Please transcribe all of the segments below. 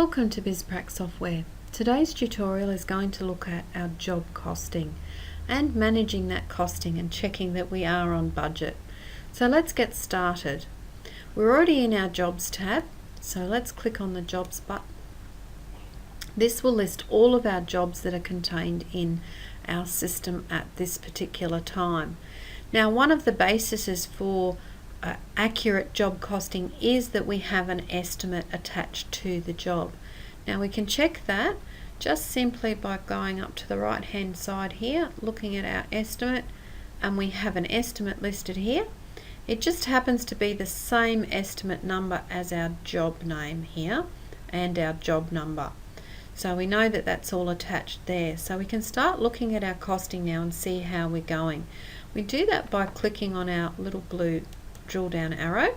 Welcome to Bizprac software. Today's tutorial is going to look at our job costing and managing that costing and checking that we are on budget. So let's get started. We're already in our jobs tab, so let's click on the jobs button. This will list all of our jobs that are contained in our system at this particular time. Now, one of the bases for accurate job costing is that we have an estimate attached to the job. Now we can check that just simply by going up to the right hand side here, looking at our estimate, and we have an estimate listed here. It just happens to be the same estimate number as our job name here and our job number. So we know that that's all attached there. So we can start looking at our costing now and see how we're going. We do that by clicking on our little blue drill down arrow,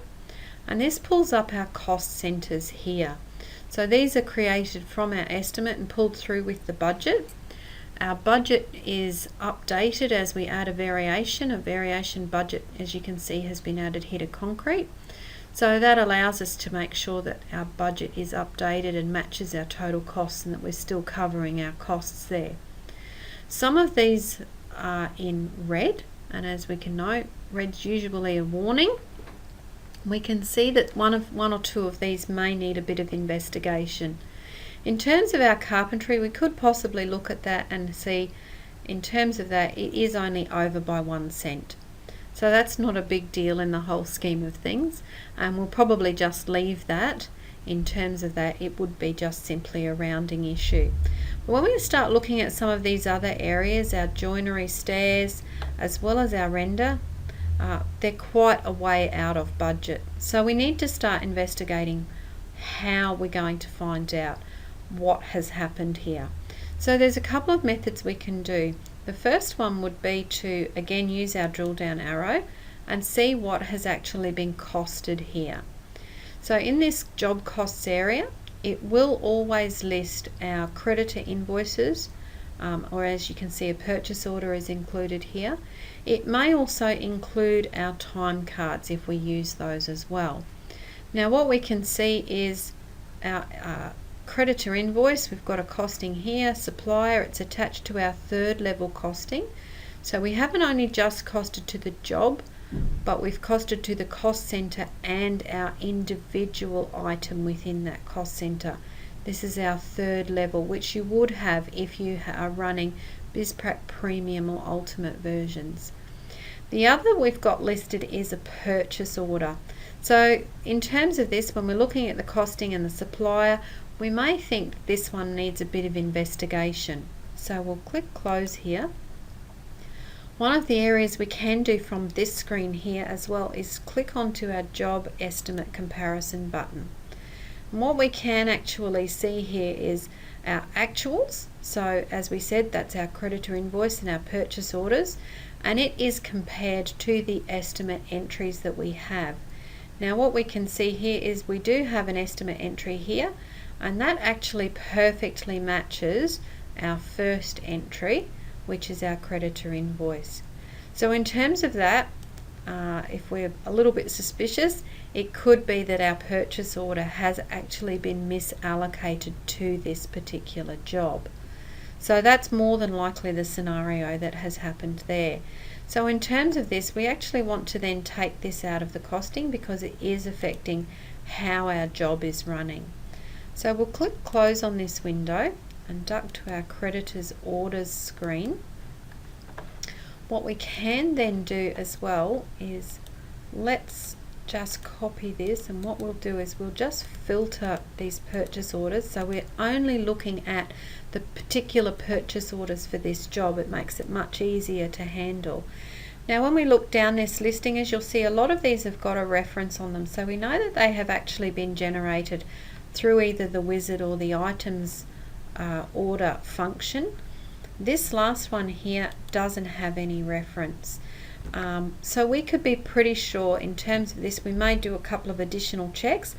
and this pulls up our cost centers here. So these are created from our estimate and pulled through with the budget. Our budget is updated as we add a variation. A variation budget, as you can see, has been added here to concrete. So that allows us to make sure that our budget is updated and matches our total costs and that we're still covering our costs there. Some of these are in red, and as we can note, red's usually a warning. We can see that one or two of these may need a bit of investigation. In terms of our carpentry, we could possibly look at that and see, in terms of that, it is only over by 1 cent. So that's not a big deal in the whole scheme of things, and we'll probably just leave that. In terms of that, it would be just simply a rounding issue. But when we start looking at some of these other areas, our joinery, stairs, as well as our render, they're quite a way out of budget. So we need to start investigating how we're going to find out what has happened here. So there's a couple of methods we can do. The first one would be to again use our drill down arrow and see what has actually been costed here. So in this job costs area, it will always list our creditor invoices, or as you can see, a purchase order is included here. It may also include our time cards if we use those as well. Now what we can see is our creditor invoice. We've got a costing here, supplier, it's attached to our third level costing. So we haven't only just costed to the job, but we've costed to the cost center and our individual item within that cost center. This is our third level, which you would have if you are running Bizprac Premium or Ultimate versions. The other we've got listed is a purchase order. So in terms of this, when we're looking at the costing and the supplier, we may think this one needs a bit of investigation. So we'll click close here. One of the areas we can do from this screen here as well is click onto our job estimate comparison button. And what we can actually see here is our actuals. So as we said, that's our creditor invoice and our purchase orders, and it is compared to the estimate entries that we have. Now what we can see here is we do have an estimate entry here, and that actually perfectly matches our first entry, which is our creditor invoice. So in terms of that, if we're a little bit suspicious, it could be that our purchase order has actually been misallocated to this particular job. So that's more than likely the scenario that has happened there. So in terms of this, we actually want to then take this out of the costing because it is affecting how our job is running. So we'll click close on this window and duck to our creditors orders screen. What we can then do as well is let's just copy this, and what we'll do is we'll just filter these purchase orders, so we're only looking at the particular purchase orders for this job. It makes it much easier to handle. Now when we look down this listing, as you'll see, a lot of these have got a reference on them, so we know that they have actually been generated through either the wizard or the items order function. This last one here doesn't have any reference. So we could be pretty sure in terms of this. We may do a couple of additional checks,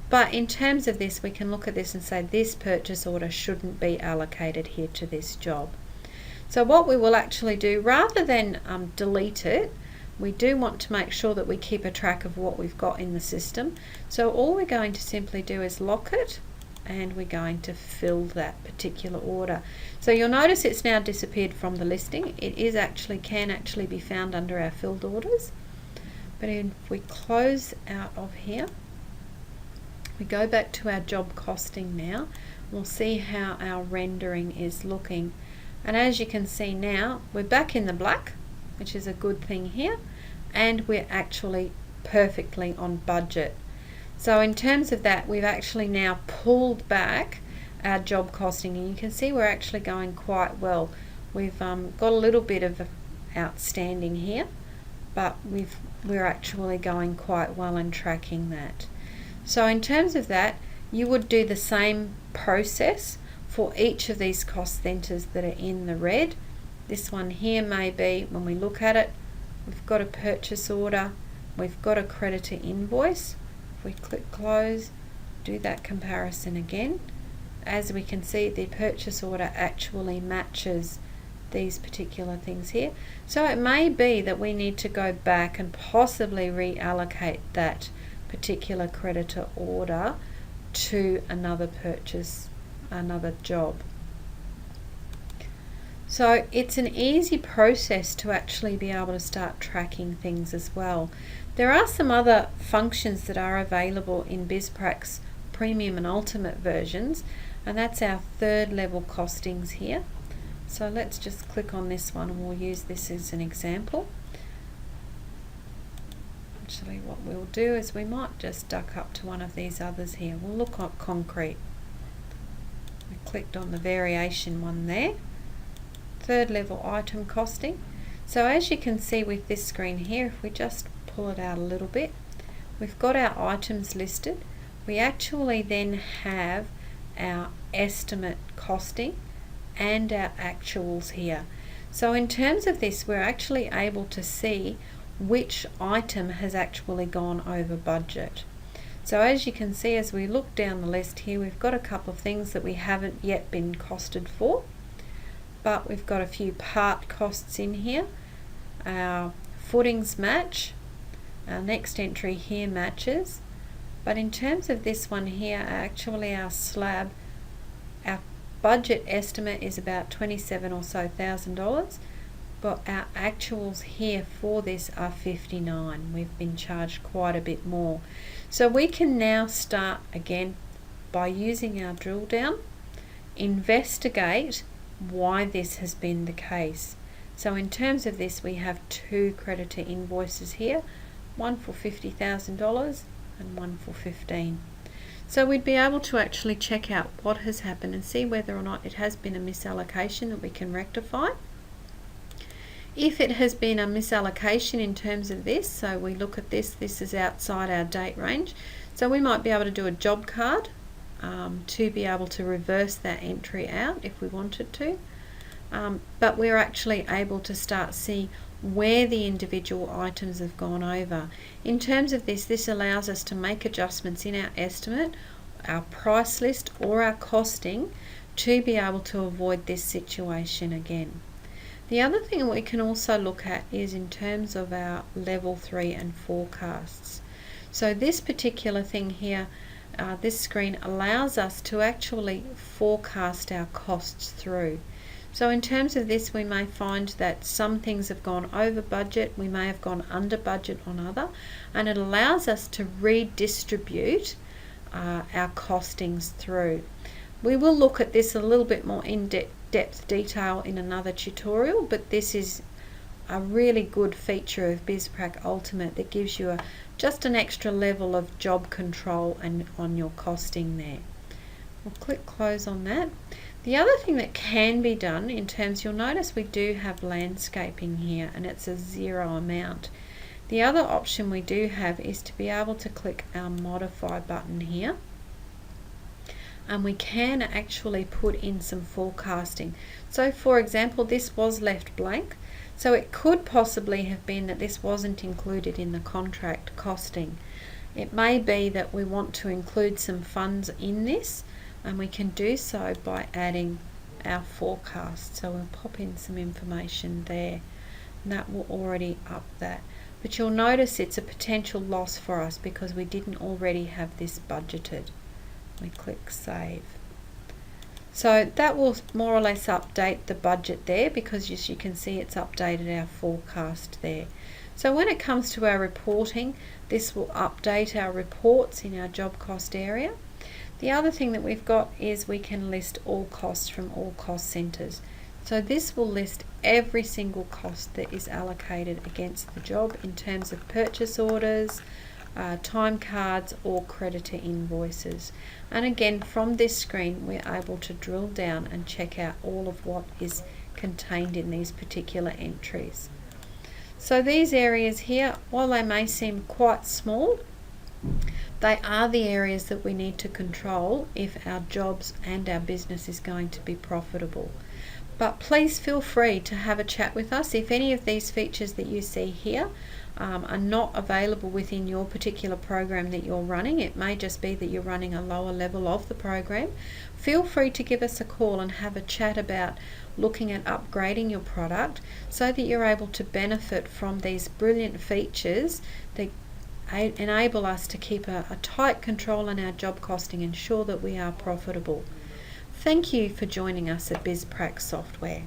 but in terms of this, we can look at this and say this purchase order shouldn't be allocated here to this job. So what we will actually do, rather than delete it, we do want to make sure that we keep a track of what we've got in the system. So all we're going to simply do is lock it and we're going to fill that particular order. So you'll notice it's now disappeared from the listing. It can actually be found under our filled orders. But if we close out of here, we go back to our job costing now, we'll see how our rendering is looking. And as you can see now, we're back in the black, which is a good thing here, and we're actually perfectly on budget. So in terms of that, we've actually now pulled back our job costing, and you can see we're actually going quite well. We've got a little bit of outstanding here, but we're actually going quite well and tracking that. So in terms of that, you would do the same process for each of these cost centers that are in the red. This one here may be, when we look at it, we've got a purchase order, we've got a creditor invoice. If we click close, do that comparison again, as we can see the purchase order actually matches these particular things here. So it may be that we need to go back and possibly reallocate that particular creditor order to another purchase, another job. So it's an easy process to actually be able to start tracking things as well. There are some other functions that are available in Bizprac's Premium and Ultimate versions, and that's our third level costings here. So let's just click on this one and we'll use this as an example. Actually, what we'll do is we might just duck up to one of these others here. We'll look at concrete. We clicked on the variation one there. Third level item costing. So as you can see with this screen here, if we just pull it out a little bit, we've got our items listed. We actually then have our estimate costing and our actuals here. So in terms of this, we're actually able to see which item has actually gone over budget. So as you can see, as we look down the list here, we've got a couple of things that we haven't yet been costed for, but we've got a few part costs in here. Our footings match, our next entry here matches, but in terms of this one here, actually our slab, our budget estimate is about $27,000 or so, but our actuals here for this are 59. We've been charged quite a bit more. So we can now start again by using our drill down, investigate why this has been the case. So in terms of this, we have two creditor invoices here, one for $50,000 and one for 15. So we'd be able to actually check out what has happened and see whether or not it has been a misallocation that we can rectify. If it has been a misallocation in terms of this, so we look at this is outside our date range, so we might be able to do a job card to be able to reverse that entry out if we wanted to, but we're actually able to start see where the individual items have gone over. In terms of this allows us to make adjustments in our estimate, our price list or our costing to be able to avoid this situation again. The other thing we can also look at is in terms of our level 3 and forecasts. So this particular thing here, this screen allows us to actually forecast our costs through. So in terms of this, we may find that some things have gone over budget, we may have gone under budget on other, and it allows us to redistribute our costings through. We will look at this a little bit more in depth detail in another tutorial, but this is a really good feature of Bizprac Ultimate that gives you just an extra level of job control and on your costing there. We'll click close on that. The other thing that can be done in terms, you'll notice we do have landscaping here and it's a 0 amount. The other option we do have is to be able to click our modify button here, and we can actually put in some forecasting. So for example, this was left blank, so it could possibly have been that this wasn't included in the contract costing. It may be that we want to include some funds in this, and we can do so by adding our forecast. So we'll pop in some information there, and that will already up that. But you'll notice it's a potential loss for us because we didn't already have this budgeted. We click save. So that will more or less update the budget there, because as you can see it's updated our forecast there. So when it comes to our reporting, this will update our reports in our job cost area. The other thing that we've got is we can list all costs from all cost centres. So this will list every single cost that is allocated against the job in terms of purchase orders, time cards or creditor invoices. And again, from this screen we're able to drill down and check out all of what is contained in these particular entries. So these areas here, while they may seem quite small, they are the areas that we need to control if our jobs and our business is going to be profitable. But please feel free to have a chat with us. If any of these features that you see here are not available within your particular program that you're running, it may just be that you're running a lower level of the program, feel free to give us a call and have a chat about looking at upgrading your product so that you're able to benefit from these brilliant features that enable us to keep a tight control on our job costing, ensure that we are profitable. Thank you for joining us at Bizprac Software.